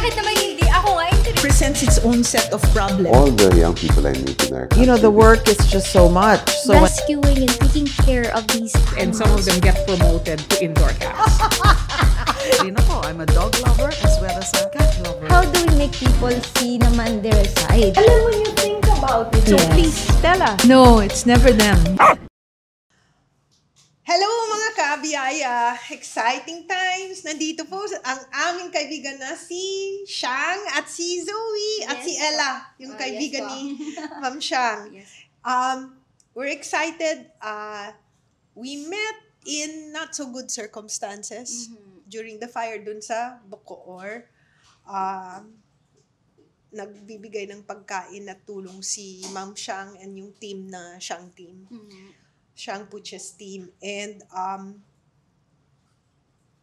Bakit naman hindi? Ako nga, presents its own set of problems. All the young people I meet in our country. You know, the work is just so much. So rescuing and taking care of these animals. And some of them get promoted to indoor cats. I'm a dog lover as well as a cat lover. How do we make people see naman their side? Alam when you think about it. So please, Stella. No, it's never them. Hello mga kabiyaya! Exciting times! Nandito po ang aming kaibigan na si Shang at si Zoe at si Ella, yung kaibigan ni Ma'am Shang. Yes. We're excited. We met in not so good circumstances during the fire dun sa Bacoor. Nagbibigay ng pagkain at tulong si Ma'am Shang and yung team na Shang team. Shang Puches team. And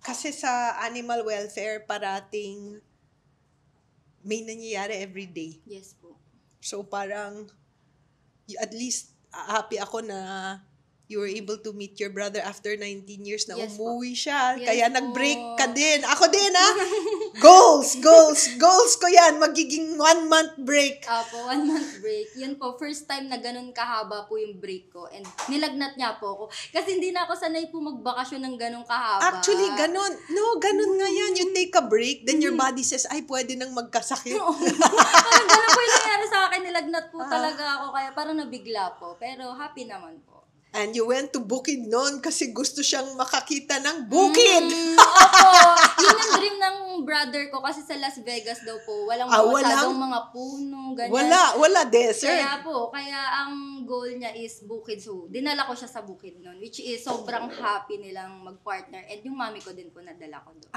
kasi sa animal welfare, parating may nangyayari every day. Yes po. So parang at least happy ako na you were able to meet your brother after 19 years na Yes umuwi siya. Yes Kaya po. nag-break ka din. Ako din, ha? Goals ko yan. Magiging 1 month break. Apo, 1 month break. Yun po, first time na ganun kahaba po yung break ko. And nilagnat niya po ako. Kasi hindi na ako sanay po magbakasyon ng ganun kahaba. Actually, ganun. No, ganun nga yan. You take a break, then your body says, ay, pwede nang magkasakit. Parang ganun po yung nangyari sa akin. Nilagnat po talaga ako. Kaya parang nabigla po. Pero happy naman po. And you went to Bukid noon kasi gusto siyang makakita ng bukid. Opo. Yun ang dream ng brother ko kasi sa Las Vegas daw po. Walang masyadong mga puno, ganyan. Wala desert. Kaya ang goal niya is bukid. So, dinala ko siya sa bukid noon, which is sobrang happy nilang mag-partner. And yung mami ko din po nadala ko doon.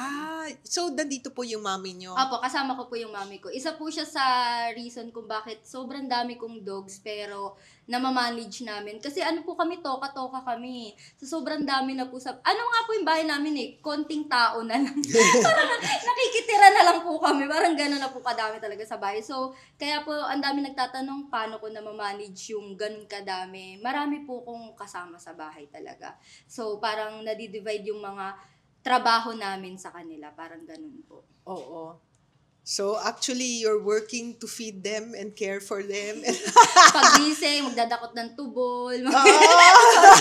So nandito po yung mami nyo. Opo, kasama ko po yung mami ko. Isa po siya sa reason kung bakit sobrang dami kong dogs pero namamanage namin. Kasi ano po kami, toka-toka kami. So, sobrang dami na po sa... Ano nga po yung bahay namin konting tao na lang. Parang nakikitira na lang po kami. Parang gano'n na po kadami talaga sa bahay. So, kaya po, ang dami nagtatanong paano ko na manage yung ganun kadami. Marami po kong kasama sa bahay talaga. So, parang nadi-divide yung mga trabaho namin sa kanila. Parang ganun po. Oo. So, actually, you're working to feed them and care for them. Pagising, magdadakot ng tubol. Yung mga ganun po.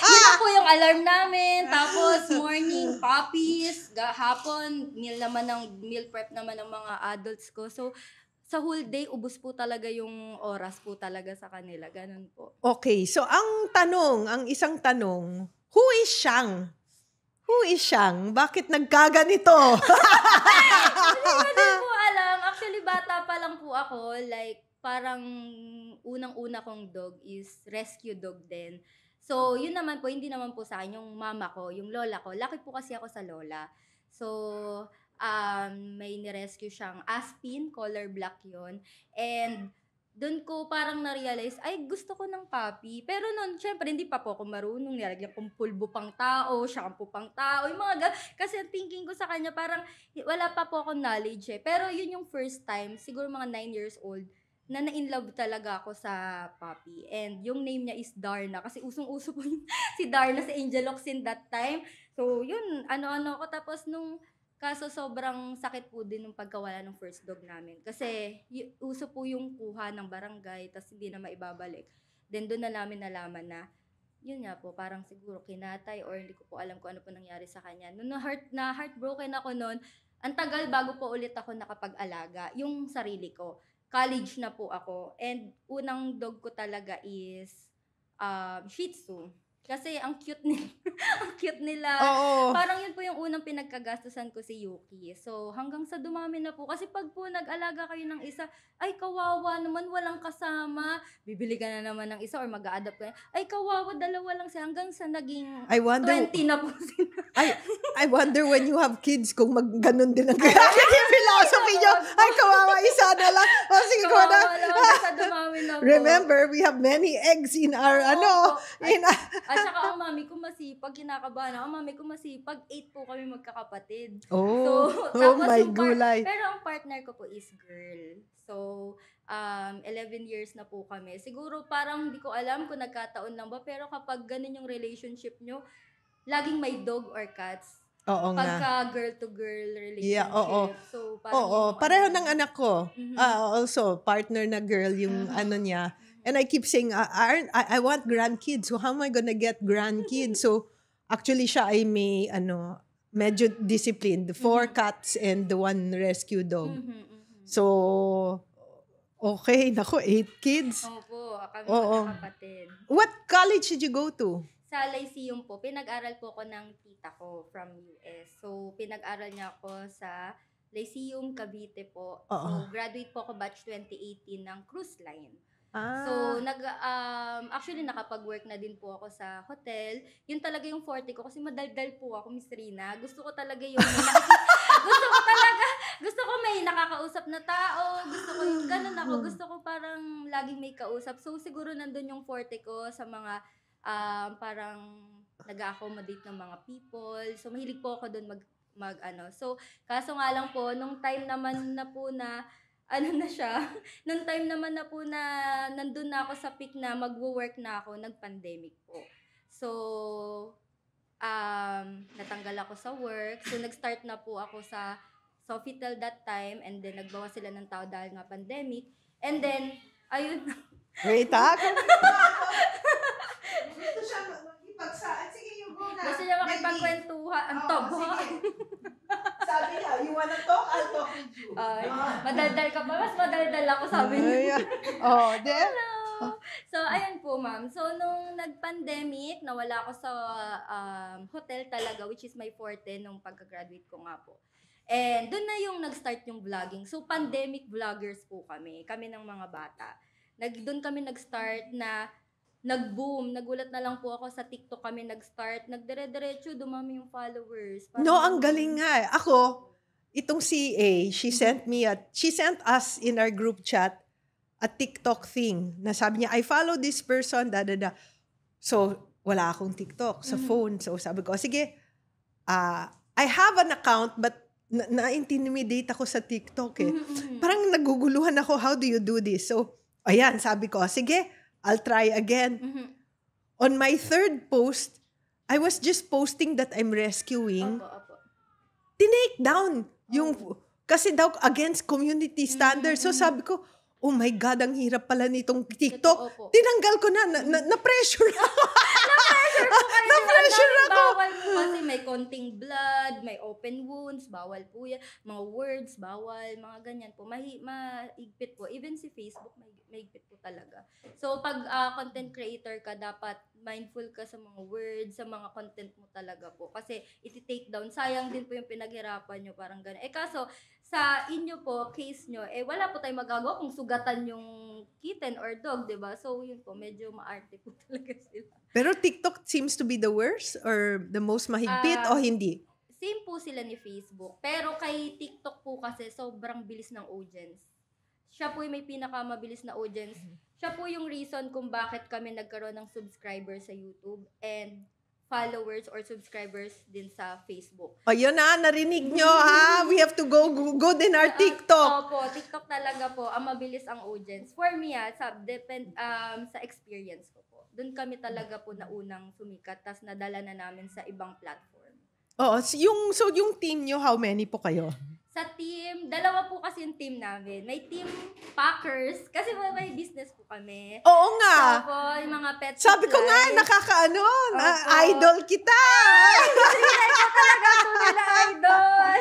Yun po yung alarm namin. Tapos, morning, puppies. Hapon, meal prep naman ng mga adults ko. So, sa whole day, ubos po talaga yung oras po talaga sa kanila. Ganun po. Okay, so ang isang tanong, who is Shang? Who is Shang? Bakit nagkaganito? Hindi ko po alam. Actually, bata pa lang po ako. Like, parang unang-una kong dog is rescue dog din. So, yun naman po, hindi naman po sa akin. Yung mama ko, yung lola ko. Laki po kasi ako sa lola. So, may nirescue siyang Aspin, color black yon. And doon ko parang na-realize, ay, gusto ko ng puppy. Pero noon, syempre, hindi pa po ako marunong. Nilagyan kong pulbo pang tao, shampoo pang tao, yung mga kasi thinking ko sa kanya, parang wala pa po akong knowledge eh. Pero yun yung first time, siguro mga 9 years old, na na-inlove talaga ako sa puppy. And yung name niya is Darna. Kasi usong-uso po si Darna sa Angel Oxin that time. So, yun, ano-ano ko. Tapos kaso sobrang sakit po din ng pagkawala ng first dog namin. Kasi uso po yung kuha ng barangay, tapos hindi na maibabalik. Then doon na namin nalaman na, yun nga po, parang siguro kinatay or hindi ko po alam kung ano po nangyari sa kanya. Noon heartbroken ako noon, ang tagal bago po ulit ako nakapag-alaga, yung sarili ko. College na po ako. And unang dog ko talaga is Shih Tzu. Kasi ang cute nila. Ang cute nila. Oo. Parang yun po yung unang pinagkagastusan ko si Yuki. So, hanggang sa dumami na po. Kasi pag po nag-alaga kayo ng isa, ay kawawa naman, walang kasama. Bibili ka na naman ng isa or mag-a-adapt ka. Ay kawawa, dalawa lang siya. Hanggang sa naging 20 na po sila. I wonder when you have kids kung ganun din ang philosophy nyo. Ay, kawawa, isa na lang. O, sige, Kawawa lang. Hanggang sa dumami na po. Remember, we have many eggs in our, At saka ang mami ko masipag, kinakabahan ako. Ang mami ko masipag, 8 po kami magkakapatid. Oh my gulay. Pero ang partner ko po is girl. So, 11 years na po kami. Siguro parang hindi ko alam kung nagkataon lang ba, pero kapag ganun yung relationship nyo, laging may dog or cats, Oo nga. Pagka girl-to-girl relationship. Yeah, oo. So, parang Oo, yung pareho ano, ng anak ko. Also, partner na girl yung ano niya. And I keep saying, I want grandkids. So how am I gonna get grandkids? So actually siya ay may medyo disciplined. 4 cats and the 1 rescue dog. So, okay. Naku, 8 kids. Opo, kami Oo. magkakapatid. What college did you go to? Sa Lyceum po, pinag-aral po ko ng tita ko from US. So, pinag-aral niya ako sa Lyceum, Cavite po. Oo. So, graduate po ako batch 2018 ng cruise line. Ah. So, actually, nakapag-work na din po ako sa hotel. Yun talaga yung forte ko kasi madaldal po ako, Miss Rina. Gusto ko talaga yung gusto ko may nakakausap na tao. Gusto ko yung ganun ako. Gusto ko parang laging may kausap. So, siguro nandun yung forte ko sa mga parang nag-accommodate ng mga people. So, mahilig po ako doon So, kaso nga lang po, nung time naman na po na nung time naman na po na nandun na ako sa peak na magwo-work na ako, nag-pandemic po. So, natanggal ako sa work. So, nag-start na po ako sa Sofitel that time and then nagbawas sila ng tao dahil nga pandemic. And then, ayun. Wait, gusto siya makipagsaan. Sige, you go na. Gusto niya makipagkwentuhan. Ang tobo. Sabi niya, you wanna talk? I'll talk with you. Madaldal ka pa. Mas madaldal ako, sabi niya. Then? So, ayun po, ma'am. So, nung nag-pandemic, nawala ako sa hotel talaga, which is my forte nung pagka-graduate ko nga po. And doon na yung nag-start yung vlogging. So, pandemic vloggers po kami ng mga bata. Doon kami nag-start na nag-boom. Nagulat na lang po ako sa TikTok kami nag-start. Nagdire-diretso, dumami yung followers. No, ang galing nga. Ako, itong CA, she sent us in our group chat a TikTok thing na sabi niya, I follow this person, da. So, wala akong TikTok sa phone. So, sabi ko, sige, I have an account but na-intimidate ako sa TikTok eh. Parang naguguluhan ako, how do you do this? So, ayan, sabi ko, sige, I'll try again. On my 3rd post, I was just posting that I'm rescuing. Opo. Tinake down yung, kasi daw against community standards. So sabi ko, oh my God, ang hirap pala nitong TikTok. Opo. Tinanggal ko na-pressure ako. Na-pressure ako. Bawal po kasi may konting blood, may open wounds, bawal po yan. Mga words, bawal, mga ganyan po. Maigpit po. Even si Facebook, maigpit po talaga. So, pag content creator ka, dapat mindful ka sa mga words, sa mga content mo talaga po. Kasi, iti-take down. Sayang din po yung pinaghirapan nyo, parang ganun. Kaso, sa inyo po, case nyo, wala po tayong magagawa kung sugatan yung kitten or dog, diba? So, yun po, medyo maarte po talaga sila. Pero TikTok seems to be the worst or the most mahigpit o hindi? Same po sila ni Facebook. Pero kay TikTok po kasi, sobrang bilis ng audience. Siya po yung may pinakamabilis na audience. Siya po yung reason kung bakit kami nagkaroon ng subscribers sa YouTube and followers or subscribers din sa Facebook. O yun na, narinig nyo ha. We have to go din our TikTok. Opo, TikTok talaga po, ang mabilis ang audience. For me, sa experience ko po. Doon kami talaga po naunang sumikat, tas nadala na namin sa ibang platform. Oo, so yung team nyo, how many po kayo? Sa team, 2 po kasi yung team namin. May team Packers, kasi may business po kami. Oo nga. So po, yung mga pet Sabi ko nga, nakakaano, idol kita. Talaga po nila idol.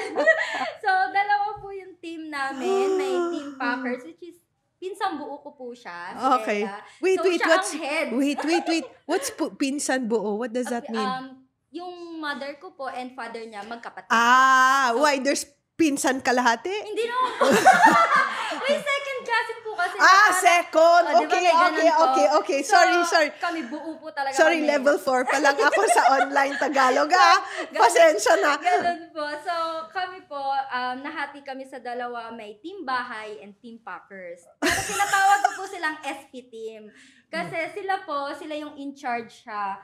So, 2 po yung team namin. May team Packers, which is pinsang buo ko po siya. Okay. Ella. Wait, so, siya ang head. Wait. What's pinsan buo? What does that mean? Yung mother ko po and father niya, magkapatid. Why? There's pinsan kalahati? Hindi naman po. May second cousin po kasi. Second. Diba, Okay. So, Sorry. Kami buo po talaga. Sorry, kami. level 4 pa lang ako sa online Tagalog. Pasensya na. Ganun po. So, kami po, nahati kami sa 2. May Team Bahay and Team Packers. Pero tinatawag ko po silang SP team. Kasi sila yung in charge sa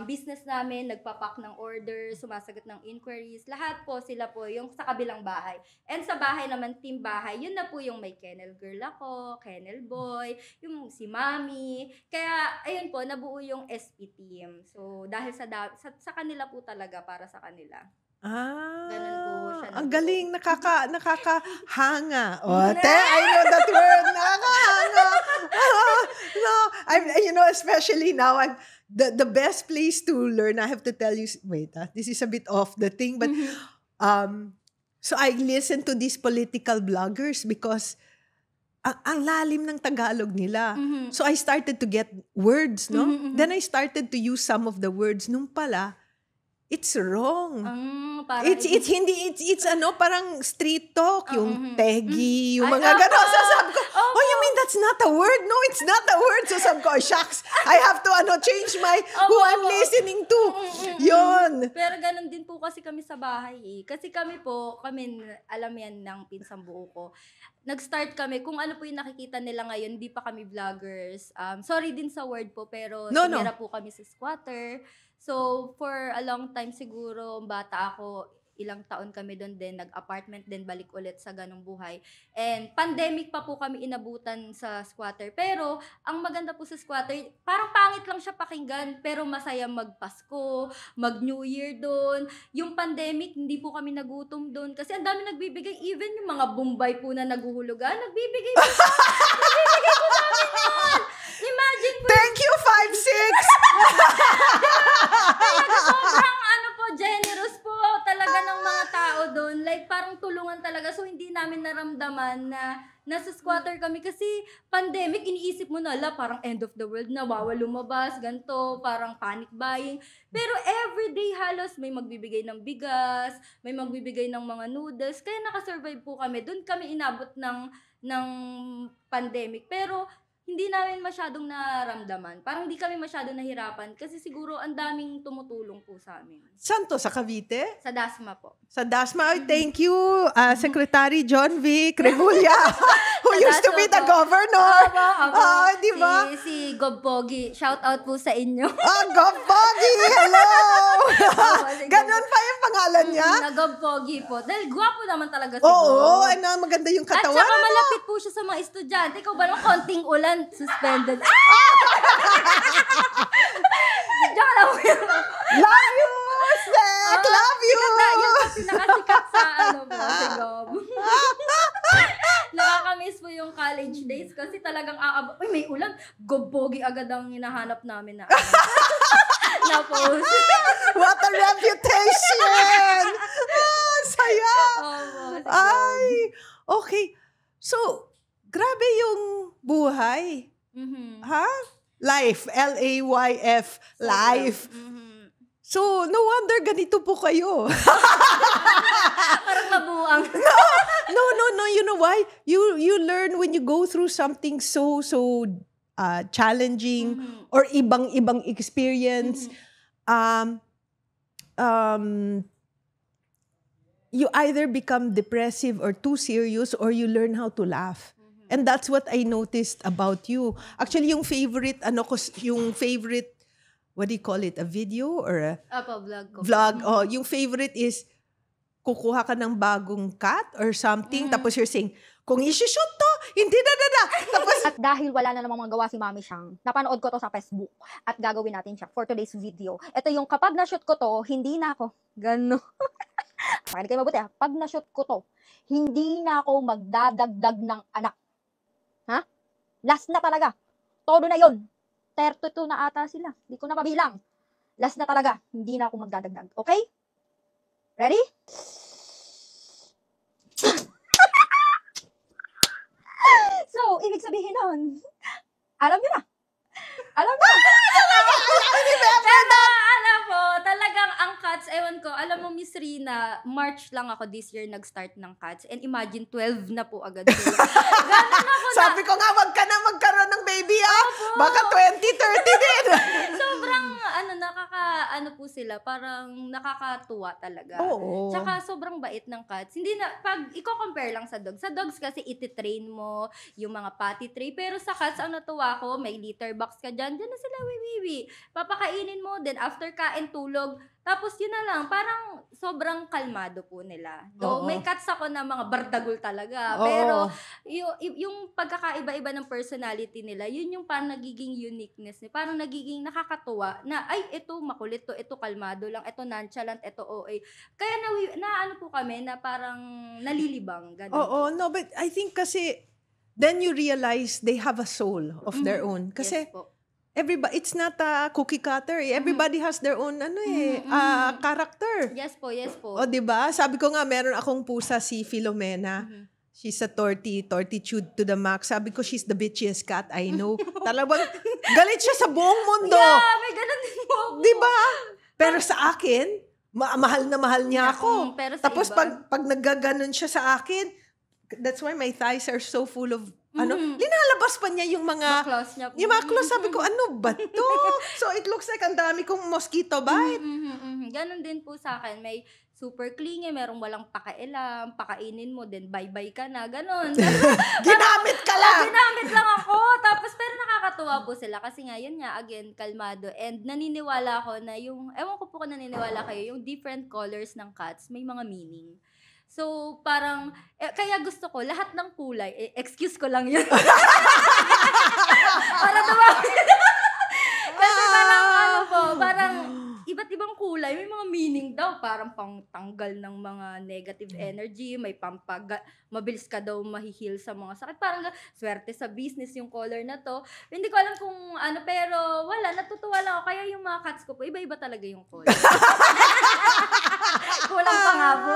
business namin, nagpapak ng orders, sumasagot ng inquiries, lahat po sila po yung sa kabilang bahay. And sa bahay naman, Team Bahay, yun na po yung may kennel girl ako, kennel boy, yung si Mami. Kaya, ayun po, nabuo yung SP team. So, dahil sa kanila po talaga, para sa kanila. Ganun po siya Ang nag-o. galing, nakakahanga. I know that word, nakakahanga. No, especially now, the best place to learn, I have to tell you, wait, this is a bit off the thing, but, so I listen to these political bloggers because, ang lalim ng Tagalog nila. So I started to get words, no? Then I started to use some of the words. Nung pala, it's wrong. Parang It's parang street talk, yung tegi, yung Ay, mga gano'n. opo. So sabi ko, Opo. oh, you mean that's not a word? No, it's not a word. So sabi ko, oh, shucks, I have to change who I'm listening to. Yun. Pero ganun din po kasi kami sa bahay eh. Kasi kami, alam yan ng pinsang buo ko. Nag-start kami, kung ano po yung nakikita nila ngayon, hindi pa kami vloggers. Sorry din sa word po, pero No. tumira po kami sa squatter. So, for a long time siguro, bata ako, ilang taon kami doon din, nag-apartment din, balik ulit sa ganong buhay. And pandemic pa po kami inabutan sa squatter. Pero, ang maganda po sa squatter, parang pangit lang siya pakinggan, pero masaya mag-Pasko, mag-New Year doon. Yung pandemic, hindi po kami nagutom doon. Kasi ang dami nagbibigay, even yung mga Bombay po na naguhulugan, nagbibigay po sa amin noon. Imagine po, Thank you, 5'6". sobrang generous po talaga ng mga tao doon. Like, parang tulungan talaga. So, hindi namin naramdaman na nasa squatter kami kasi pandemic, iniisip mo na, parang end of the world na, bawal lumabas, ganito, parang panic buying. Pero everyday halos may magbibigay ng bigas, may magbibigay ng mga noodles. Kaya nakasurvive po kami. Doon kami inabot ng pandemic. Pero, hindi namin masyadong naramdaman. Parang hindi kami masyadong nahirapan kasi siguro ang daming tumutulong po sa amin. Saan to? Sa Cavite? Sa Dasma po. Sa Dasma. Thank you, Secretary John Vic Remulla, who used to be the governor. Di ba? Si Gob Pogi. Shout out po sa inyo. Gob Pogi! Hello! Ganon pa yung pangalan niya? Na Gob Pogi po. Dahil gwapo naman talaga si Oo, Gob. maganda yung At katawan. saka malapit po siya sa mga estudyante. Ikaw ba naman konting ulan, suspended. Diyan lang po yun. Love you, Sek! Love you! Yan kasi nakasikat sa si Gob. Nakakamiss po yung college days kasi talagang uy, may ulan. Gob Pogi agad ang hinahanap namin na na-post. What a reputation! Saya! Si Gob. Ay, okay. So, grabe yung buhay. Ha? Life. L-A-Y-F. Life. So, no wonder ganito po kayo. Parang mabuang. No. You know why? You learn when you go through something so challenging or ibang experience. You either become depressive or too serious or you learn how to laugh. And that's what I noticed about you. Actually, yung favorite, what do you call it? A video or a Vlog ko. vlog? Oh, yung favorite is, kukuha ka ng bagong cat or something, tapos you're saying, kung isushoot to, hindi na. Tapos, At dahil wala na namang mga gawa si Mami Shang, napanood ko to sa Facebook at gagawin natin siya for today's video. Ito yung kapag na-shoot ko to, hindi na ako, gano'n. Pakinig kayo mabuti ha, pag na-shoot ko to, hindi na ako magdadagdag ng anak. Ha? Last na talaga. Todo na yon. 32 na ata sila. Hindi ko na mabilang. Last na talaga. Hindi na ako magdadagdag. Okay? Ready? So, ibig sabihin nun, alam nyo na. Alam nyo na. Pero alam mo, talagang ang Cats, ewan ko, alam mo Miss Rina, March lang ako this year nag-start ng Cats and imagine 12 na po agad sila. Ganun ako na. sabi ko nga, wag ka na magkaroon ng baby Baka 2030 din. Sobrang, po sila, parang nakakatuwa talaga. Oo. Tsaka sobrang bait ng Cats. Hindi na, pag i-compare lang sa dogs. Sa dogs kasi iti-train mo yung mga potty tray. Pero sa Cats, ang natuwa ko, may litter box ka dyan. Dyan na sila, wiwiwi. Papakainin mo, then after kain, tulog, Tapos yun na lang, parang sobrang kalmado po nila. Though Oo. may cats ako na mga bardagol talaga. Oo. Pero yung pagkakaiba-iba ng personality nila, yun yung parang nagiging uniqueness niya. Parang nagiging nakakatuwa na, ay, ito makulit to, ito kalmado lang, ito nonchalant, ito OA. Kaya na ano po kami na parang nalilibang. Ganun. Oo, no, but I think kasi then you realize they have a soul of their own. Kasi Yes po. everybody, it's not a cookie cutter. Everybody has their own character. Yes po, yes po. O, di ba? Sabi ko nga, meron akong pusa si Filomena. She's a tortitude to the max. Sabi ko, she's the bitchiest cat I know. Talagang galit siya sa buong mundo. Yeah, may ganun din po ako. Di ba? Pero sa akin, mahal na mahal niya ako. Pero sa Tapos iba, pag naggaganon siya sa akin, that's why my thighs are so full of, linalabas pa niya yung mga, close niya po. yung mga claws. Sabi ko, ano ba to? So it looks like ang dami kong mosquito bite. Ganon din po sa akin. May super clingy, merong walang pakailam, pakainin mo, then bye-bye ka na, ganon. Ginamit ka lang! Ginamit lang ako. Tapos, pero nakakatuwa po sila. Kasi nga, yun nga, again, kalmado. And naniniwala ako na yung, ewan ko po kung naniniwala kayo, yung different colors ng cats, may mga meaning. So, parang, kaya gusto ko, lahat ng kulay, excuse ko lang yun. Para tumawin. Kasi parang iba't ibang kulay, may mga meaning daw. Parang pangtanggal ng mga negative energy, may mabilis ka daw mahihil sa mga sakit. Parang swerte sa business yung color na to. Hindi ko alam kung ano, pero wala, natutuwa lang ako. Kaya yung mga cats ko po, iba-iba talaga yung color. Kulang pa nga po.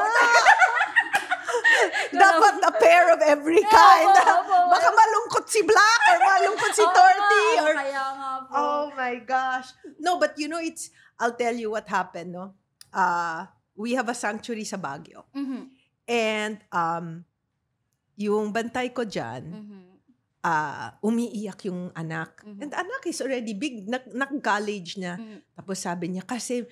Dapat a pair of every kind. Opo. Baka malungkot si Black or malungkot si Torty. Or... Kaya nga po. Oh my gosh. No, but you know, I'll tell you what happened, no? We have a sanctuary sa Baguio. And yung bantay ko dyan, umiiyak yung anak. And the anak is already big, nag-college na. Tapos sabi niya, kasi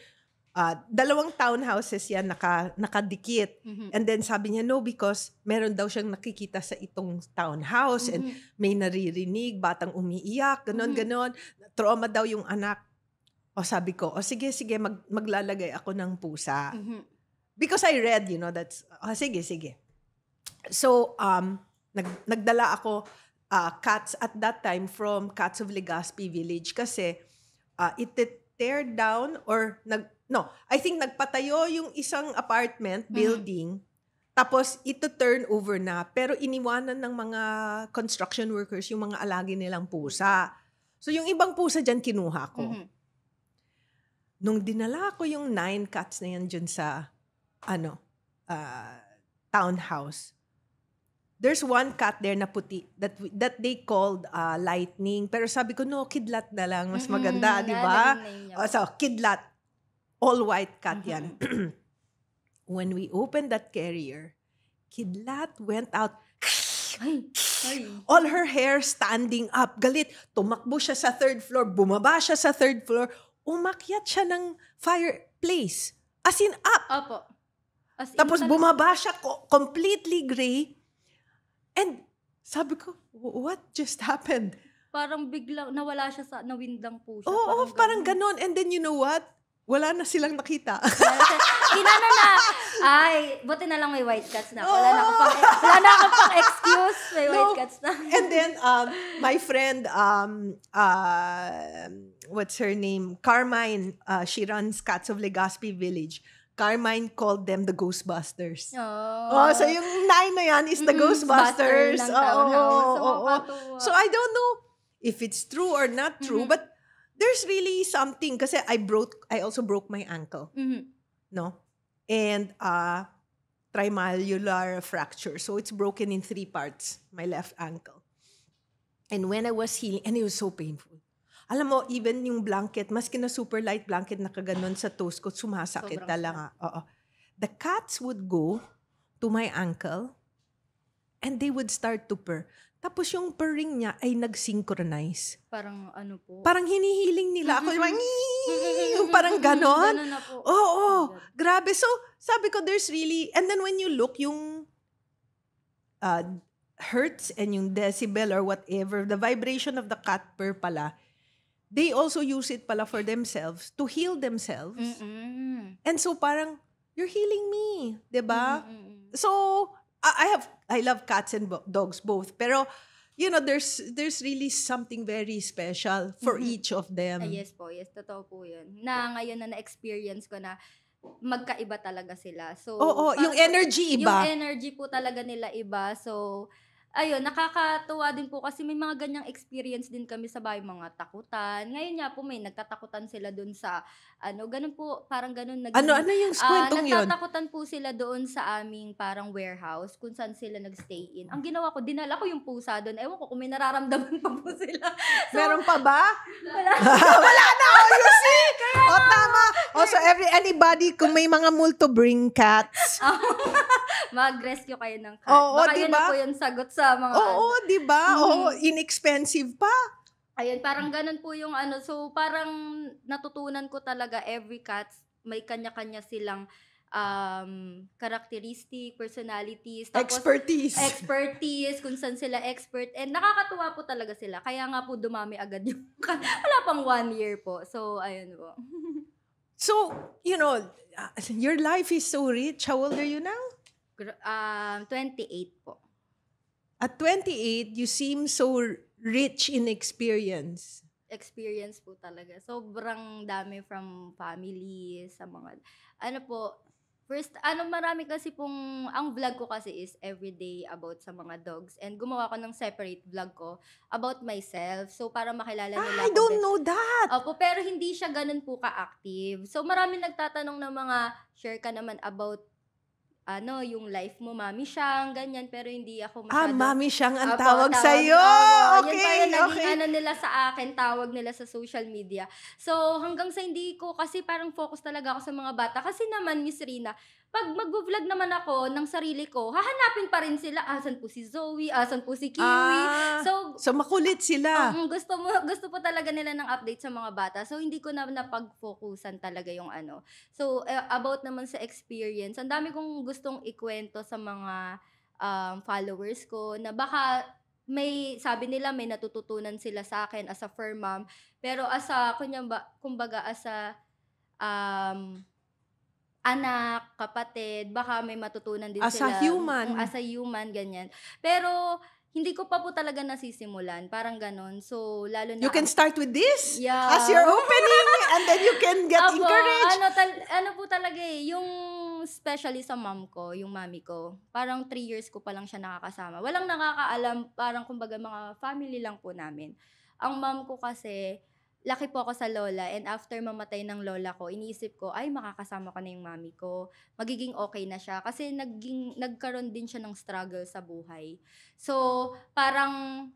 2 townhouses yan nakadikit. And then sabi niya, no, because meron daw siyang nakikita sa itong townhouse and may naririnig, batang umiiyak, ganon. Trauma daw yung anak. O sabi ko, sige, maglalagay ako ng pusa. Because I read, that's, sige. So, nagdala ako cats at that time from Cats of Legazpi Village kasi it tear down or I think nagpatayo yung isang apartment building, tapos ito turn over na, pero iniwanan ng mga construction workers yung mga alagi nilang pusa. So yung ibang pusa dyan kinuha ko. Nung dinala ko yung 9 cats na yan dyan sa townhouse, there's one cat there na puti that they called Lightning. Pero sabi ko, no, Kidlat na lang. Mas maganda, di ba? So, Kidlat. All white cat yan. When we opened that carrier, Kidlat went out. All her hair standing up. Galit. Tumakbo siya sa 3rd floor. Bumaba siya sa 3rd floor. Umakyat siya ng fireplace. As in up. Opo. Tapos bumaba siya completely gray. And sabi ko, what just happened? Parang biglang nawala siya sa nawindang po siya. Oo, parang ganon. And then you know what? Wala na silang nakita. Inano na. Ay, buti na lang may white cats na. Wala na akong pang excuse. May white cats na. And then, my friend, what's her name? Carmine. She runs Cats of Legazpi Village. Carmine called them the Ghostbusters. Oh, so yung 9 na yan is the Ghostbusters. So I don't know if it's true or not true, but there's really something kasi I also broke my ankle. No? And trimalular fracture. So it's broken in 3 parts, my left ankle. And when I was healing, and it was so painful. Alam mo, even yung blanket, maski na super light blanket na kaganon sa toes ko, sumasakit talaga. Oo. The cats would go to my ankle and they would start to purr. Tapos yung purring niya ay nag-synchronize. Parang ano po? Parang hinihiling nila ako. Yung parang ganon. Ganon na po. Oo. Grabe. So, sabi ko, there's really, and then when you look, yung hertz and yung decibel or whatever, the vibration of the cat purr pala, they also use it pala for themselves to heal themselves. Mm-mm. And so parang, you're healing me, 'di ba? Mm-mm. So, I love cats and dogs both. Pero, there's really something very special for each of them. Yes po, yes. Totoo po yun. Na ngayon na na-experience ko na magkaiba talaga sila. So, Oo, yung energy iba. Yung energy po talaga nila iba. So, ayun, nakakatuwa din po kasi may mga ganyang experience din kami sa bahay, mga takutan. Ngayon nga po may nagtatakutan sila doon sa, ganun po, parang ganun. Ano yung kwentong yun? Nagtatakutan po sila doon sa aming parang warehouse kung saan sila nagstay in. Ang ginawa ko, dinala ko yung pusa doon. Ewan ko kung may nararamdaman pa po sila. So, Meron pa ba? wala. Wala na! You see? Tama. Also, anybody, kung may mga multo, bring cats. Mag-rescue kayo ng cat. Oo, Baka yun diba? na po yung sagot sa mga Oo, di ba? Oo, inexpensive pa. Ayun, parang ganun po yung So, parang natutunan ko talaga every cat may kanya-kanya silang characteristic, personalities. Tapos, expertise, kung saan sila expert. And nakakatuwa po talaga sila. Kaya nga po dumami agad yung cat. Wala pang 1 year po. So, ayun po. So, your life is so rich. How old are you now? 28 po. At 28, you seem so rich in experience. Experience po talaga. Sobrang dami from family, sa mga, first, marami kasi pong, ang vlog ko kasi is everyday about sa mga dogs. And gumawa ko ng separate vlog ko about myself. So, para makilala nila I don't know that. Opo, pero hindi siya ganun po ka-active. So, marami nagtatanong ng mga, share ka naman about yung life mo, Mami Siyang, ganyan, pero hindi ako masyado. Mami Siyang ang Opo, tawag sa'yo. Okay, yun pa yung naging nila sa akin, tawag nila sa social media. So, hanggang sa hindi ko, kasi parang focus talaga ako sa mga bata. Kasi naman, Miss Rina, pag mag-vlog naman ako ng sarili ko, hahanapin pa rin sila, asan po si Zoe, asan po si Kiwi. So makulit sila. Gusto po talaga nila ng update sa mga bata. So, hindi ko na napag-focusan talaga yung So, about naman sa experience, ang dami kong gustong ikwento sa mga followers ko na baka sabi nila may natututunan sila sa akin as a fur mom. Pero kumbaga as a anak, kapatid, baka may matutunan din As sila. a human. As a human, ganyan. Pero, hindi ko pa po talaga nasisimulan. Parang ganon. So, lalo na... You can start with this Yeah. as your opening and then you can get Apo, encouraged. Po talaga yung especially sa mom ko, yung mami ko, parang 3 years ko pa lang siya nakakasama. Walang nakakaalam, parang kumbaga mga family lang po namin. Ang mom ko kasi, laki po ako sa lola, and after mamatay ng lola ko, iniisip ko, ay makakasama ko na yung mami ko. Magiging okay na siya. Kasi nagkaroon din siya ng struggle sa buhay. So,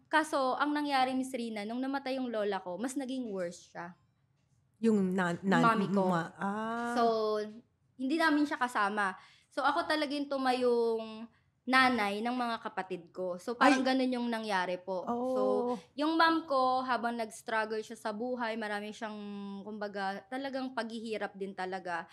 kaso, ang nangyari, Miss Rina, nung namatay yung lola ko, mas naging worse siya. Yung mami ko. So, hindi namin siya kasama. So, ako talaga yung tumayong nanay ng mga kapatid ko. So, parang ganun yung nangyari po. So, yung mom ko, habang nag-struggle siya sa buhay, marami siyang, kumbaga, talagang paghihirap din talaga.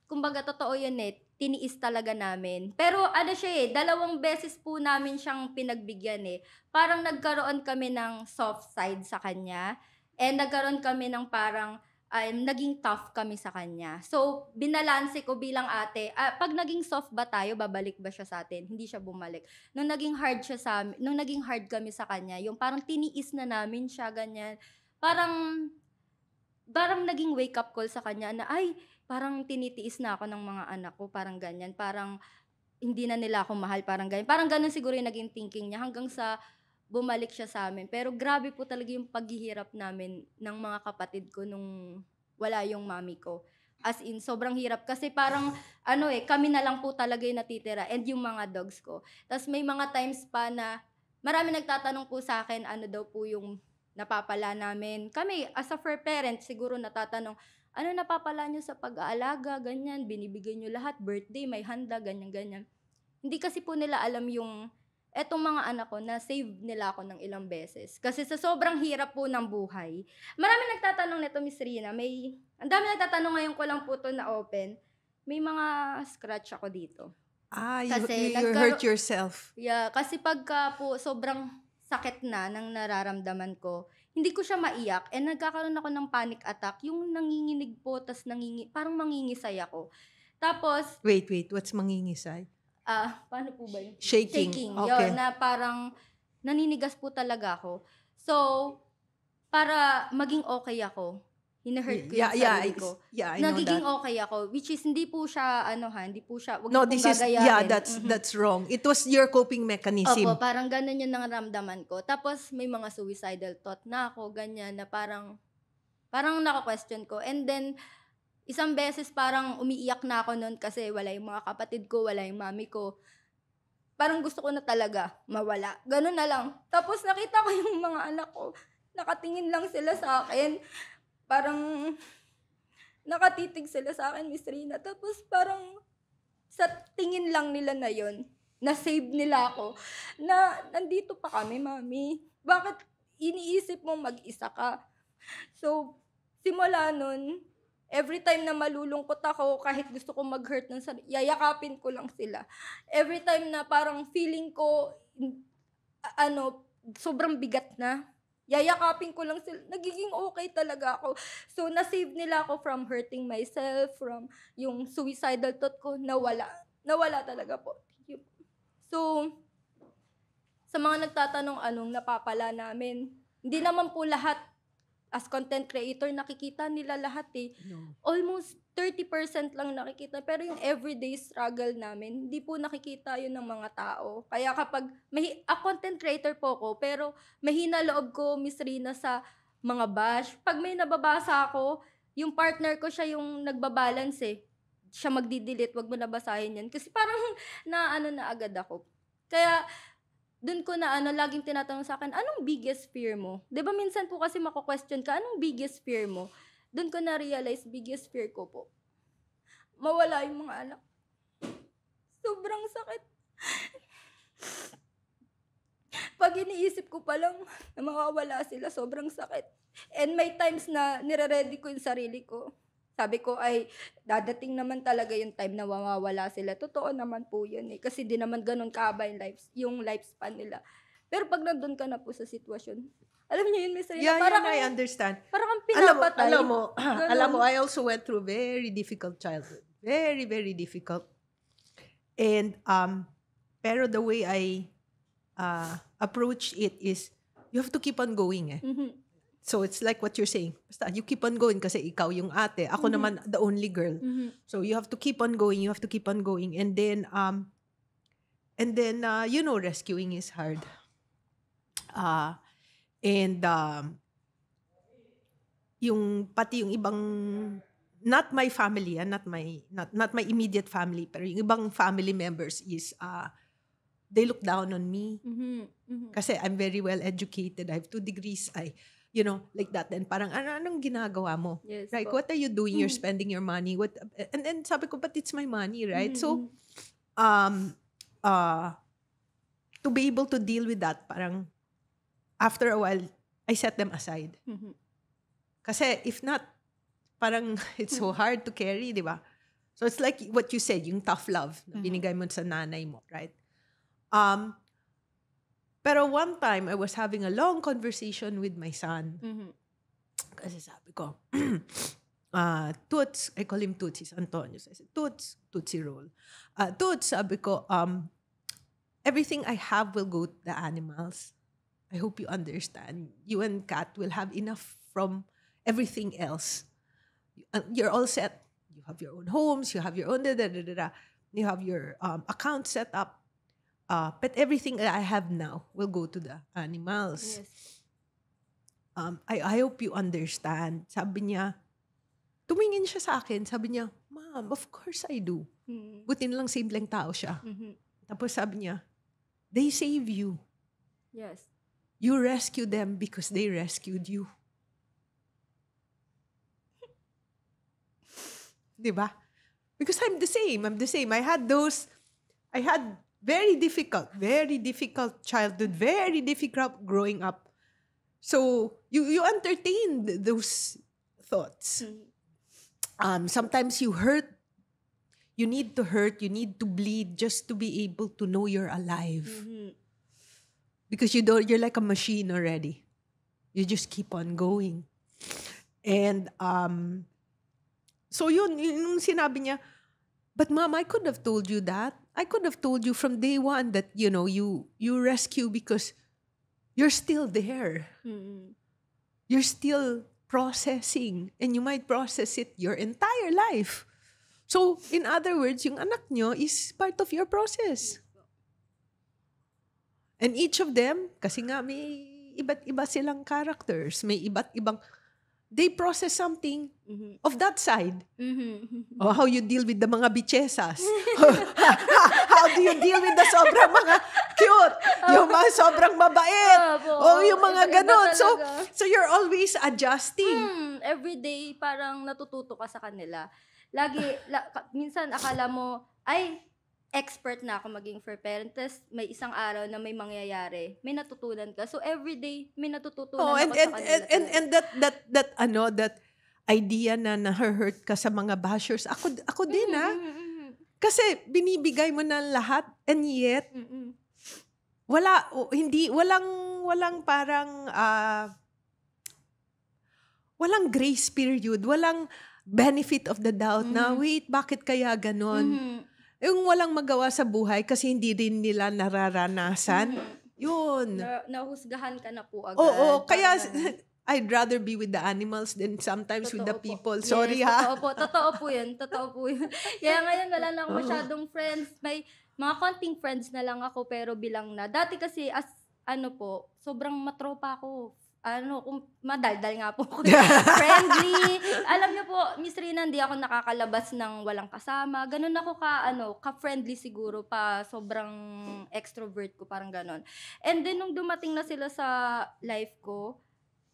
Kumbaga, totoo yun tiniis talaga namin. Pero, siya 2 beses po namin siyang pinagbigyan Parang nagkaroon kami ng soft side sa kanya. And nagkaroon kami ng parang, naging tough kami sa kanya. So, binalanse ko bilang ate, pag naging soft ba tayo, babalik ba siya sa atin? Hindi siya bumalik. Nung naging hard kami sa kanya, yung parang tiniis na namin siya, ganyan. Parang naging wake up call sa kanya na, parang tinitiis na ako ng mga anak ko, parang ganyan. Parang hindi na nila ako mahal, parang ganyan. Parang ganun siguro yung naging thinking niya hanggang sa bumalik siya sa amin. Pero grabe po talaga yung paghihirap namin ng mga kapatid ko nung wala yung mami ko. As in, sobrang hirap. Kasi parang, kami na lang po talaga yung natitira. And yung mga dogs ko. Tapos may mga times pa na, marami nagtatanong po sa akin, ano daw po yung napapala namin. Kami, as a fur parent, siguro natatanong, ano napapala nyo sa pag-aalaga, ganyan, binibigay nyo lahat, birthday, may handa, ganyan. Hindi kasi po nila alam yung etong mga anak ko, na-save nila ako ng ilang beses. Kasi sa sobrang hirap po ng buhay. Marami nagtatanong nito, Miss Rina. Ang dami nagtatanong ngayon ko lang po to na open. May mga scratch ako dito. You hurt yourself. Yeah, kasi pagka po sobrang sakit na ng nararamdaman ko, hindi ko siya maiyak and nagkakaroon ako ng panic attack. Yung nanginginig po, tas parang mangingisay ako. Tapos, Wait, what's mangingisay? paano po ba yun? Shaking. Okay. Yun, na parang naninigas po talaga ako. So, para maging okay ako, hina-hurt ko yung sarili ko. I know Nagiging that. okay ako, which is hindi po siya, hindi po siya, wag No, niyo this pong is, gagayahin. that's wrong. It was your coping mechanism. Opo, parang ganun yung naramdaman ko. Tapos may mga suicidal thought na ako, ganyan, na parang naka-question ko. And then, isang beses parang umiiyak na ako noon kasi wala yung mga kapatid ko, wala yung mami ko. Parang gusto ko na talaga mawala. Ganun na lang. Tapos nakita ko yung mga anak ko, nakatingin lang sila sa akin. Parang nakatitig sila sa akin, Miss Rina. Tapos parang sa tingin lang nila na yon, na-save nila ako, na nandito pa kami, mami. Bakit iniisip mo mag-isa ka? So, simula nun, every time na malulungkot ako, kahit gusto ko mag-hurt ng sarili, yayakapin ko lang sila. Every time na parang feeling ko, sobrang bigat na, yayakapin ko lang sila. Nagiging okay talaga ako. So, na-save nila ako from hurting myself, from yung suicidal thought ko, nawala. Nawala talaga po. So, sa mga nagtatanong anong napapala namin, hindi naman po lahat as content creator, nakikita nila lahat eh. No. Almost 30% lang nakikita. Pero yung everyday struggle namin, hindi po nakikita yun ng mga tao. Kaya kapag, content creator po ko, pero mahina loob ko, Miss Rina, sa mga bash. Pag may nababasa ako, yung partner ko siya yung nagbabalance eh. Siya magdi-delete, wag mo nabasahin yan. Kasi parang na agad ako. Kaya, dun ko na laging tinatanong sa akin, anong biggest fear mo? 'Di ba minsan po kasi mako-question ka, anong biggest fear mo? Dun ko na realize, biggest fear ko po, mawala yung mga anak. Sobrang sakit. Pag iniisip ko pa lang na mawawala sila, sobrang sakit. And may times na nire-ready ko yung sarili ko. Sabi ko ay dadating naman talaga yung time na mawawala sila. Totoo naman po yun eh. Kasi di naman ganun kaaba yung lifespan nila. Pero pag nandun ka na po sa sitwasyon, alam niyo yun, Miss Rina, I understand. Parang kang pinapatay. Alam mo, I also went through very difficult childhood. Very, very difficult. And, pero the way I approach it is, you have to keep on going eh. Mhm. So it's like what you're saying. Basta you keep on going kasi ikaw yung ate. Ako naman the only girl. Mhm. So you have to keep on going. You have to keep on going. And then rescuing is hard. Yung pati yung ibang, not my family, not my immediate family, pero yung ibang family members is they look down on me. Mhm. Mhm. Kasi I'm very well educated. I have 2 degrees. Like that. And parang, anong ginagawa mo? Yes, Right? po. What are you doing? You're spending your money. And then sabi ko, but it's my money, right? Mhm. So, to be able to deal with that, parang, after a while, I set them aside. Mhm. Kasi if not, parang it's so hard to carry, di ba? So it's like what you said, yung tough love na binigay mo sa nanay mo, right? Pero one time, I was having a long conversation with my son. Mhm. Kasi sabi ko, Toots, I call him Toots, he's Antonio. So I said, Toots, Tootsie Roll. Toots, sabi ko, everything I have will go to the animals. I hope you understand. You and Kat will have enough from everything else. You're all set. You have your own homes, you have your own you have your account set up. But everything that I have now will go to the animals. Yes. I hope you understand. Sabi niya, tumingin siya sa akin. Sabi niya, Mom, of course I do. Mhm. Buti na lang simpleng tao siya. Mhm. Tapos sabi niya, they save you. Yes. You rescue them because they rescued you. Diba? Because I'm the same. I had very difficult childhood, very difficult growing up. So you entertain those thoughts. Sometimes you hurt. You need to hurt. You need to bleed just to be able to know you're alive. Mhm. Because you're like a machine already. You just keep on going. And so yun, yung sinabi niya, but Mom, I could have told you that. I could have told you from day one that, you know, you rescue because you're still there. You're still processing. And you might process it your entire life. So, in other words, yung anak nyo is part of your process. And each of them, kasi nga may iba't iba silang characters, may iba't ibang, they process something of that side. O how you deal with the mga bichesas. How do you deal with the sobrang mga cute? Yung mga sobrang mabait. O yung mga ganon. So you're always adjusting. Every day, parang natututo ka sa kanila. Lagi, minsan akala mo, ay, expert na ako maging fur parent. Tapos may isang araw na may mangyayari. May natutunan ka. So every day, may natututunan ako sa kanila. And that idea na na-hurt ka sa mga bashers, ako din Kasi binibigay mo na lahat and yet walang parang walang grace period, walang benefit of the doubt na wait, bakit kaya ganon? Yung walang magawa sa buhay kasi hindi rin nila nararanasan. Yun. Nahusgahan ka na po agad. Oo, kaya I'd rather be with the animals than sometimes with the people. Sorry ha. Totoo po yun. Kaya ngayon wala na ako masyadong friends. May mga konting friends na lang ako pero bilang na. Dati kasi sobrang matropa ako. Kung madaldal nga po ako. Friendly. Alam niyo po, Miss Rina, hindi ako nakakalabas ng walang kasama. Ganun ako ka-friendly siguro pa. Sobrang extrovert ko, parang ganun. And then, nung dumating na sila sa life ko,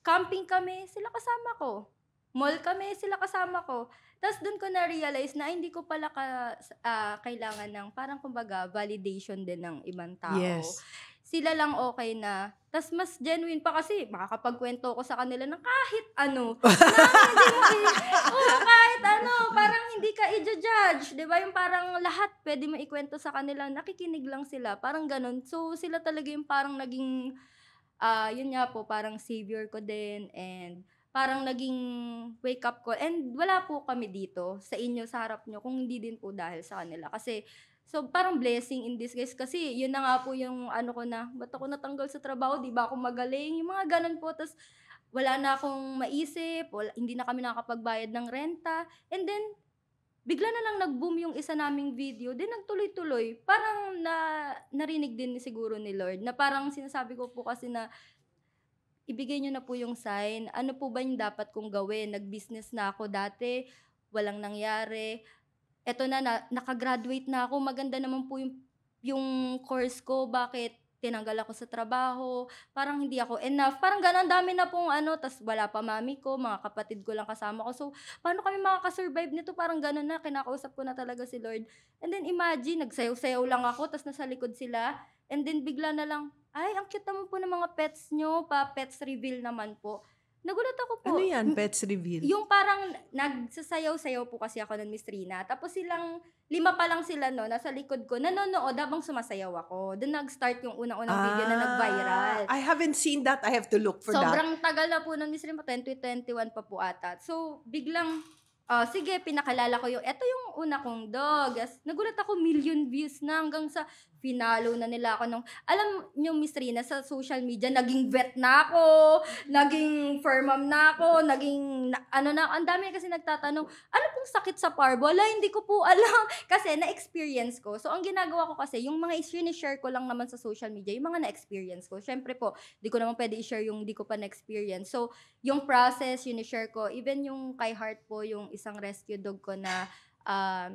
camping kami, sila kasama ko. Mall kami, sila kasama ko. Tapos doon ko na-realize na hindi ko pala kailangan ng parang kumbaga validation din ng ibang tao. Yes. Sila lang okay na. Tapos mas genuine pa kasi makakapagkwento ko sa kanila ng kahit ano. Kahit ano. Parang hindi ka i-judge. Diba? Yung parang lahat pwede mo ikwento sa kanila. Nakikinig lang sila. Parang ganun. So sila talaga yung parang naging, yun nga po, parang savior ko din. And parang naging wake up ko. And wala po kami dito sa inyo, sa harap nyo, kung hindi din po dahil sa kanila. Kasi so, parang blessing in disguise kasi yun na nga po yung ba't ako natanggal sa trabaho, di ba ako magaling? Yung mga ganun po, tas wala na akong maisip, hindi na kami nakakapagbayad ng renta. And then, bigla na lang nag-boom yung isa naming video, then nagtuloy-tuloy. Parang narinig din siguro ni Lord, na parang sinasabi ko po kasi na, ibigay nyo na po yung sign. Ano po ba yung dapat kong gawin? Nag-business na ako dati, walang nangyari. Eto na, nakagraduate na ako, maganda naman po yung course ko, bakit tinanggal ako sa trabaho, parang hindi ako enough, parang gano'n, dami na pong tas wala pa mami ko, mga kapatid ko lang kasama ko, so paano kami makakasurvive nito, parang gano'n na, kinakausap ko na talaga si Lord. And then imagine, nagsayaw-sayaw lang ako, tas nasa likod sila, and then bigla na lang, ay, ang cute naman po ng mga pets nyo, pets reveal naman po. Nagulat ako po. Ano yan, pets reveal? Yung parang nagsasayaw-sayaw po kasi ako ng Miss Rina. Tapos 5 pa lang sila, no, nasa likod ko, nanonood habang sumasayaw ako. Doon nag-start yung unang-unang video na nag-viral. I haven't seen that. I have to look for that. Sobrang tagal na po ng Miss Rina, 2021 pa po ata. So, biglang, sige, pinakalala ko eto yung una kong dog. Nagulat ako, 1 million views na hanggang sa finalo na nila ako nung, alam nyo, Miss Rina, sa social media, naging vet na ako, naging fur mom na ako, naging, ang dami kasi nagtatanong, ano pong sakit sa parvo? Wala, hindi ko po alam. Kasi na-experience ko. So, ang ginagawa ko kasi, yung mga i-share ko lang naman sa social media, yung mga na-experience ko. Syempre po, di ko naman pwede i-share yung di ko pa na-experience. So, yung process, yun i-share ko. Even yung kay Heart po, yung isang rescue dog ko na,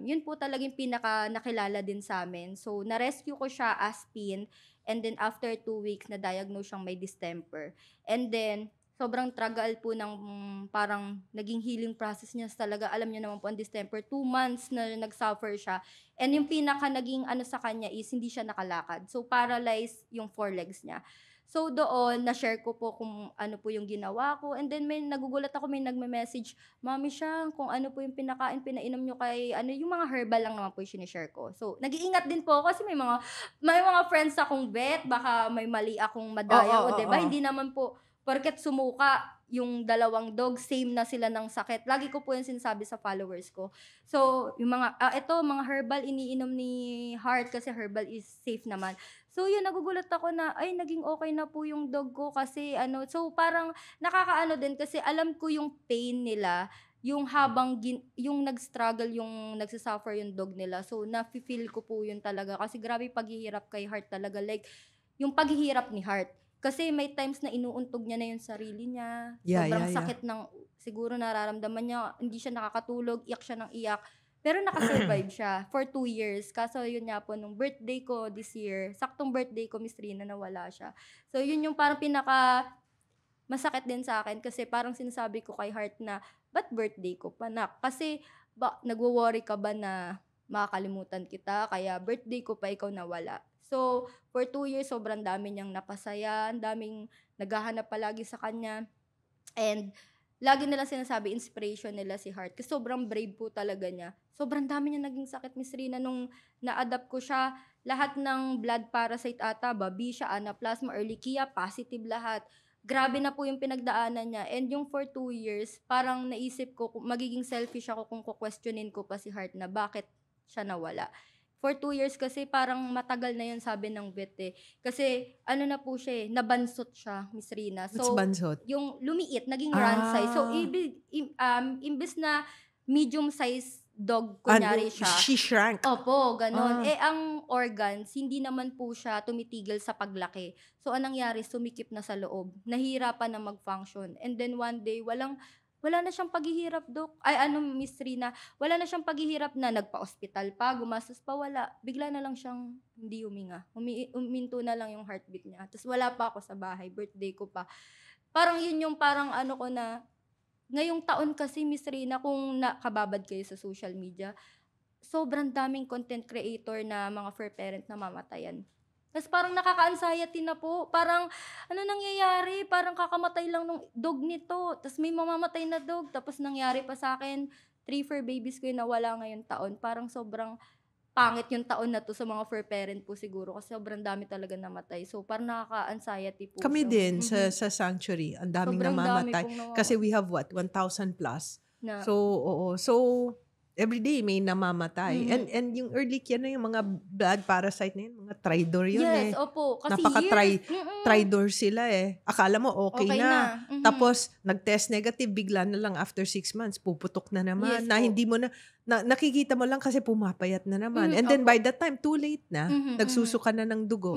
yun po talagang pinaka nakilala din sa amin. So, na-rescue ko siya as pin, and then after 2 weeks, na-diagnose siyang may distemper. And then, sobrang tragal po ng parang naging healing process niya talaga. Alam niyo naman po, ang distemper, 2 months na nag-suffer siya. And yung pinaka naging sa kanya is, hindi siya nakalakad. So, paralyzed yung 4 legs niya. So, doon, na-share ko po kung ano po yung ginawa ko. And then, may nagugulat ako, may nagme-message, Mami Siang, kung ano po yung pinainom nyo kay, yung mga herbal lang naman po yung sinishare ko. So, nag-iingat din po ako kasi may mga friends akong vet, baka may mali akong madaya o, diba? Hindi naman po, porket sumuka yung dalawang dog, same na sila ng sakit. Lagi ko po yung sinasabi sa followers ko. So, yung mga herbal iniinom ni Heart kasi herbal is safe naman. So, yun, nagugulat ako na, ay, naging okay na po yung dog ko kasi so parang nakakaano din kasi alam ko yung pain nila, yung habang yung nag-struggle, yung nagsasuffer yung dog nila. So, nafe-feel ko po yun talaga kasi grabe paghihirap kay Heart talaga. Like, yung paghihirap ni Heart. Kasi may times na inuuntog niya na yung sarili niya. Sobrang sakit ng, siguro nararamdaman niya, hindi siya nakakatulog, iyak siya ng iyak. Pero nakasurvive siya for 2 years. Kaso yun nga po, nung birthday ko this year, saktong birthday ko, Miss Rina, nawala siya. So yun yung parang pinaka masakit din sa akin kasi parang sinasabi ko kay Heart na, ba't birthday ko pa, nak? Kasi nagwo-worry ka ba na makakalimutan kita, kaya birthday ko pa ikaw nawala. So, for 2 years, sobrang dami niyang napasaya, ang daming naghahanap palagi sa kanya. And, lagi nila sinasabi, inspiration nila si Heart. Kasi sobrang brave po talaga niya. Sobrang dami niya naging sakit, Miss Rina, nung na-adapt ko siya. Lahat ng blood parasite ata, babesia, anaplasma, ehrlichia, positive lahat. Grabe na po yung pinagdaanan niya. And yung for 2 years, parang naisip ko, magiging selfish ako kung questionin ko pa si Heart na bakit siya nawala. For 2 years kasi parang matagal na yun sabi ng vet eh. Kasi na po siya nabansot siya, Miss Rina. So, What's bansot? Yung lumiit, naging run size. So, imbes na medium size dog, kunyari siya. She shrank. Opo, ganon. Ang organs, hindi naman po siya tumitigil sa paglaki. So, anong nangyari? Sumikip na sa loob. Nahihirapan na mag-function. And then one day, wala na siyang paghihirap, Dok. Miss Rina, wala na siyang paghihirap na nagpa-hospital pa, gumastos pa, wala. Bigla na lang siyang hindi huminga. Uminto na lang yung heartbeat niya. Tapos wala pa ako sa bahay, birthday ko pa. Parang yun yung parang ko na, ngayong taon kasi, Miss Rina, kung nakababad kayo sa social media, sobrang daming content creator na mga fur parent na mamatayan. Tapos parang nakaka-anxiety na po. Parang, nangyayari? Parang kakamatay lang ng dog nito. Tapos may mamamatay na dog. Tapos nangyari pa sa akin, 3 fur babies ko yung nawala ngayong taon. Parang sobrang pangit yung taon na to sa mga fur parent po siguro. Kasi sobrang dami talaga namatay. So parang nakaka-anxiety po. Kami din sa Sanctuary. Ang daming Sobrang namamatay. dami pong Kasi we have 1,000 plus. na, So, oo. So, every day may namamatay. And yung ehrlichia na yung mga blood parasite na yun, mga tridor yun yes, opo. Kasi Tridor sila eh. Akala mo okay na. Mhm. Tapos, nag-test negative, bigla na lang after 6 months, puputok na naman. Yes, na po. hindi mo nakikita mo lang kasi pumapayat na naman. And then by that time, too late na. Nagsusuka na ng dugo.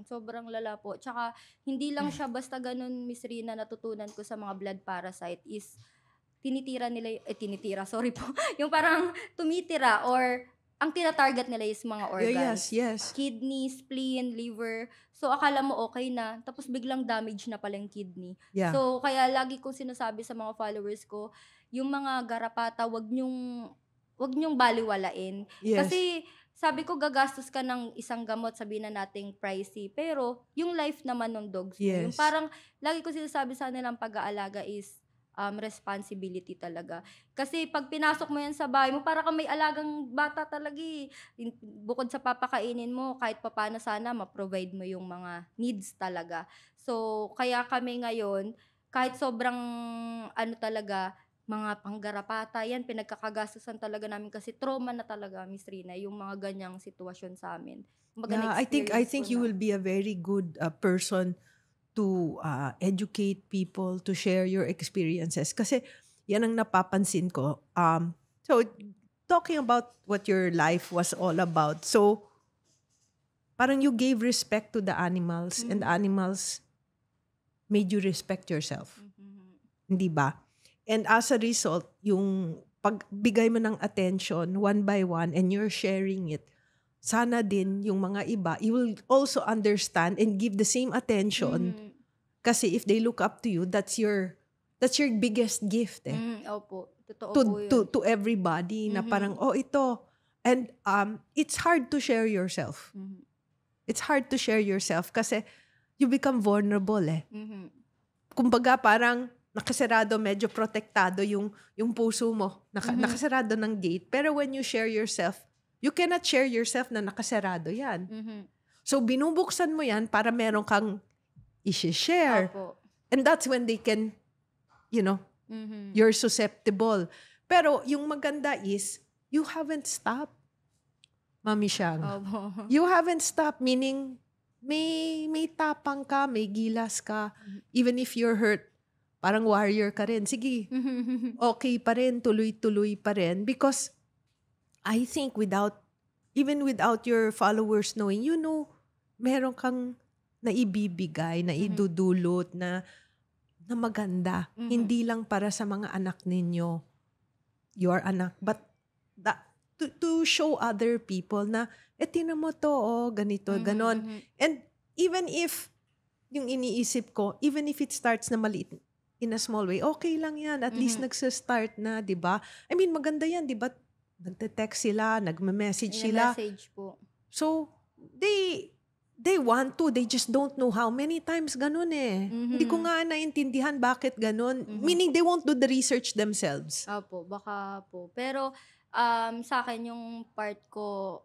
Sobrang lala po. Tsaka, hindi lang siya basta ganun, Miss Rina, natutunan ko sa mga blood parasite is, sorry po. Yung parang tumitira or ang tina-target nila is mga organs. Yes. Kidney, spleen, liver. So, akala mo okay na. Tapos biglang damage na pala yung kidney. Yeah. So, kaya lagi kong sinasabi sa mga followers ko, yung mga garapata, wag nyong baliwalain. Yes. Kasi, sabi ko, gagastos ka ng isang gamot, sabihin na nating pricey. Pero, yung life naman ng dogs, Yes. yung parang, lagi ko sinasabi sa nilang pag-aalaga is, responsibility talaga. Kasi pag pinasok mo yan sa bahay mo, para kang may alagang bata talaga eh. Bukod sa papakainin mo, kahit papano sana ma-provide mo yung mga needs talaga. So, kaya kami ngayon, kahit sobrang talaga, mga panggarapata, yan, pinagkakagastusan talaga namin kasi trauma na talaga, Miss Rina, yung mga ganyang sitwasyon sa amin. Yeah, I think you will be a very good person to educate people, to share your experiences. Kasi yan ang napapansin ko. So, talking about what your life was all about. So, parang you gave respect to the animals and the animals made you respect yourself. Hindi ba? And as a result, yung pagbigay mo ng attention one by one and you're sharing it, sana din yung mga iba, you will also understand and give the same attention. Kasi if they look up to you, that's your biggest gift eh. Opo. Totoo po yun. To everybody na parang, ito. And it's hard to share yourself. It's hard to share yourself kasi you become vulnerable eh. Kumbaga parang nakasarado, medyo protektado yung puso mo. Nakasarado ng gate. Pero when you share yourself, you cannot share yourself na nakasarado yan. So binubuksan mo yan para meron kang i-share. Opo. And that's when they can, you're susceptible. Pero yung maganda is, you haven't stopped, Mami Siang. Opo. You haven't stopped, meaning may tapang ka, may gilas ka. Even if you're hurt, parang warrior ka rin. Sige, okay pa rin, tuloy-tuloy pa rin. Because I think even without your followers knowing, meron kang naibibigay, naidudulot na maganda. Hindi lang para sa mga anak ninyo, your anak, but to show other people na, tinan mo to, ganito, ganon. And even if, yung iniisip ko, even if it starts na maliit, in a small way, okay lang yan. At least nagsa-start na, di ba? I mean, maganda yan, di ba? Nagte-text sila, nagme-message sila. Message po. So, they want to, they just don't know how. Many times ganun eh. Hindi ko nga naintindihan bakit ganun. Meaning, they won't do the research themselves. Opo, baka po. Pero, sa akin yung part ko,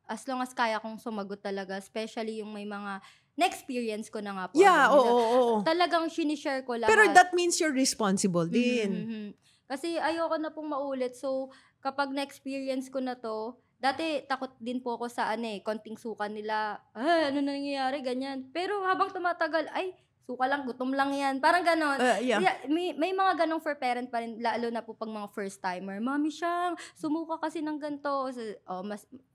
as long as kaya kong sumagot talaga, especially yung may mga na-experience ko na nga po. Yeah, oo. Talagang sinishare ko lahat. Pero that means you're responsible din. Kasi ayoko na pong maulit. So, kapag na-experience ko na to, dati takot din po ako sa konting suka nila. Ano nangyayari, ganyan. Pero habang tumatagal, suka lang, gutom lang yan. Parang ganon. Yeah. May mga ganong for parent pa rin, lalo na po pag mga first timer. Mami Siang, sumuka kasi ng ganito. So,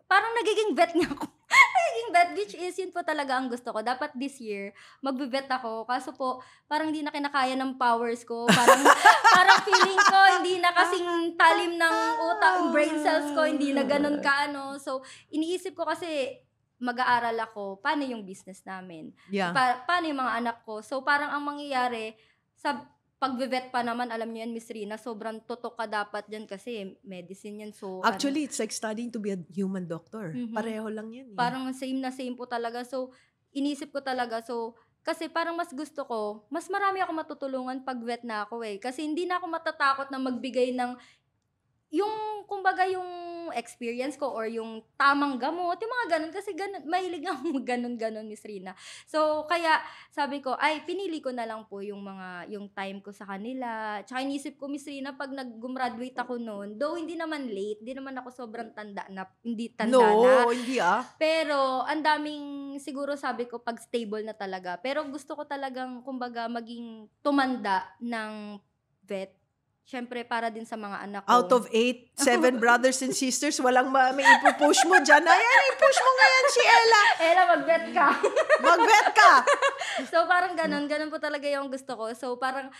parang nagiging vet nga ako. Nagiging vet, which is, yun po talaga ang gusto ko. Dapat this year, magbe-vet ako. Kaso po, parang hindi na kinakaya ng powers ko. Parang feeling ko, hindi na kasing talim ng utak, brain cells ko, hindi na ganon kaano. So, iniisip ko kasi, mag-aaral ako, paano yung business namin? Yeah. Paano yung mga anak ko? So, parang ang mangyayari, sa pag-vet pa naman, alam niyo yan, Miss Rina, sobrang tutok ka dapat dyan kasi medicine yan. So, actually, it's like studying to be a human doctor. Pareho lang yan. Parang same na same po talaga. So, inisip ko talaga. So, kasi parang mas gusto ko, mas marami ako matutulungan pag vet na ako Kasi hindi na ako matatakot na magbigay ng yung, kumbaga, yung experience ko or yung tamang gamot, yung mga ganun. Kasi mahilig ako ganun, Miss Rina. So, kaya, sabi ko, pinili ko na lang po yung time ko sa kanila. Tsaka inisip ko, Miss Rina, pag nag-graduate ako noon, though hindi naman late, hindi naman ako sobrang tanda na. No, hindi Pero, ang daming, siguro sabi ko, pag stable na talaga. Pero gusto ko talagang, kumbaga, maging tumanda ng vet. Siyempre, para din sa mga anak ko. Out of 8, 7 brothers and sisters, walang may ipupush mo dyan. Ayan, ipush mo ngayon si Ella. Ella, mag-vet ka. Mag-vet ka. So, parang ganun po talaga yung gusto ko. So, parang,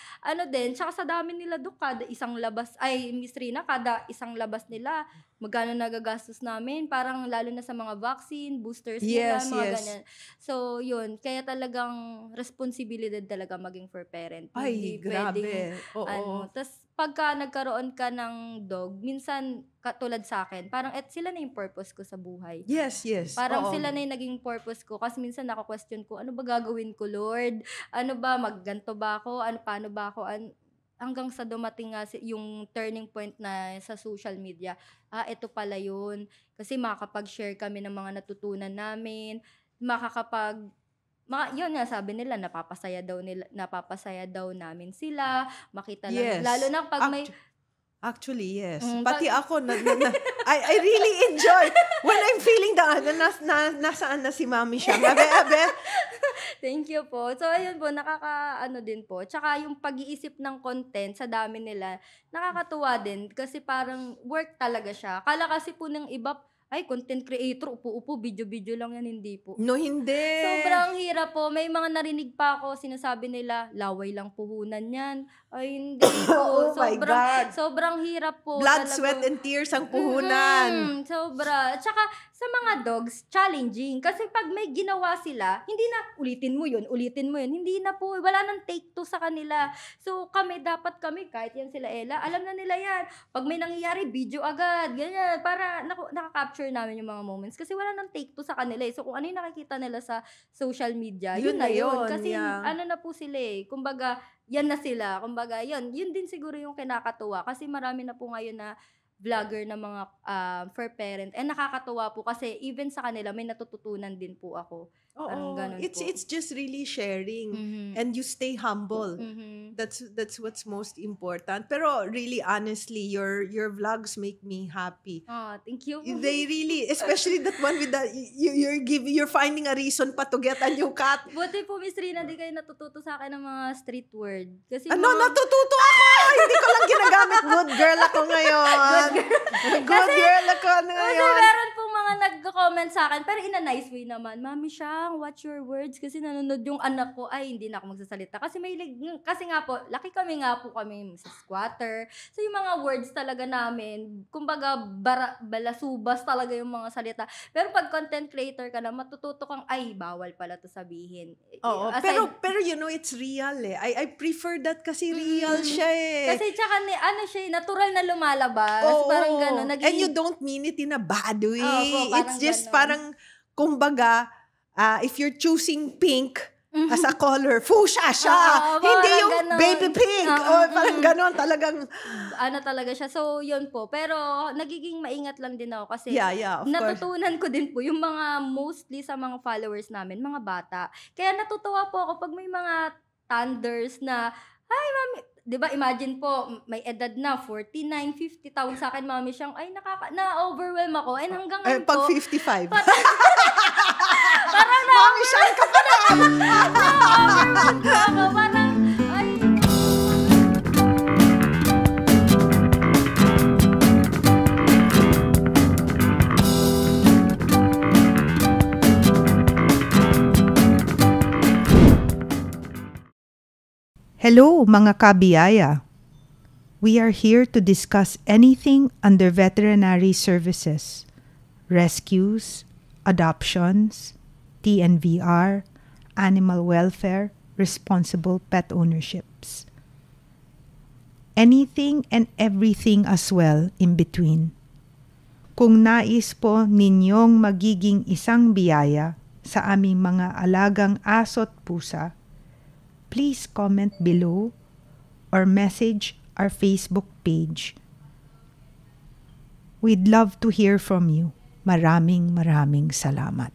tsaka sa dami nila kada isang labas, Miss Rina, kada isang labas nila, magkano nagagastos namin, parang lalo na sa mga vaccine, boosters nila, mga ganyan. So, yun, kaya talagang responsibilidad talaga maging for parent. Hindi grabe. Tas, pagka nagkaroon ka ng dog, minsan, katulad sa akin, parang sila na yung purpose ko sa buhay. Yes. Parang sila na yung naging purpose ko. Kasi minsan nako-question ko, ano ba gagawin ko, Lord? Ano ba, magganto ba ako? Paano ba ako? Hanggang sa dumating nga yung turning point na sa social media. Ito pala yun. Kasi makakapag-share kami ng mga natutunan namin. Yun nga sabi nila, napapasaya daw namin sila. Makita lang. Lalo na pag may... Actually, yes. Pati ako, I really enjoy when I'm feeling nasaan na si Mami siya. Abe. Thank you po. So, ayun po, din po. Tsaka yung pag-iisip ng content sa dami nila, nakakatuwa din kasi parang work talaga siya. Kala kasi po ng iba, content creator, upo-upo, video-video lang yan, hindi po. No, hindi. Sobrang hirap po. May mga narinig pa ako, sinasabi nila, laway lang puhunan yan. Hindi po. My God. Sobrang hirap po. Blood, talaga. sweat, and tears ang puhunan. Sobra. Tsaka, sa mga dogs, challenging. Kasi pag may ginawa sila, hindi na, ulitin mo yun. Hindi na po. Wala nang take two sa kanila. So, dapat kami, kahit yan sila Ella, alam na nila yan. Pag may nangyayari, video agad. Ganyan. Para nakaka-capture namin yung mga moments. Kasi wala nang take two sa kanila. So, kung ano yung nakikita nila sa social media, yun na yun. Kasi, na po sila Kumbaga, yan na sila. Kumbaga, yun din siguro yung kinakatuwa. Kasi marami na po ngayon na vlogger na mga for parent. And nakakatuwa po kasi even sa kanila, may natututunan din po ako. Parang ganun po. It's just really sharing. Mhm. And you stay humble. Mhm. That's what's most important. Pero really, honestly, your vlogs make me happy. Oh, thank you. They really, especially that one with the you're finding a reason pa to get a new cat. Buti po, Miss Rina, di kayo natututo sa akin ng mga street word. Kasi Natututo ako! Hindi ko lang ginagamit. Good girl ako ngayon. Good girl ako Kasi ngayon. meron pong mga nag-comment sa akin, pero in a nice way naman. Mami Shang, watch your words. Kasi nanonood yung anak ko, ay, hindi na ako magsasalita. Kasi nga po, laki kami sa squatter. So yung mga words talaga namin, kumbaga, balasubas talaga yung mga salita. Pero pag content creator ka na, matututo kang, ay, bawal pala to sabihin. Oo, pero you know, it's real eh. I prefer that kasi real siya eh. Kasi tsaka, siya, natural na lumalabas. Oo. Parang gano'n. And you don't mean it in a bad way. Opo, parang It's just ganon. parang, kumbaga, if you're choosing pink as a color, fuchsia siya. Oo, Hindi parang yung ganon. baby pink. Oo, Parang ganon talagang. Talaga siya. So, yun po. Pero, nagiging maingat lang din ako kasi Yeah, of course. natutunan ko din po yung mga mostly sa mga followers namin, mga bata. Kaya natutuwa po ako pag may mga thunders na, ay, mami, di ba, imagine po, may edad na, 49, 50 taon sa akin, mami siyang, ay, na-overwhelm ako. And hanggang ngayon Pag po, 55. parang Mami, siya ka pa na. na-overwhelm ko ako. Parang, ay, Hello mga kabiyaya! We are here to discuss anything under veterinary services, rescues, adoptions, TNVR, animal welfare, responsible pet ownerships. Anything and everything as well in between. Kung nais po ninyong magiging isang biyaya sa aming mga alagang aso't pusa, please comment below or message our Facebook page. We'd love to hear from you. Maraming salamat.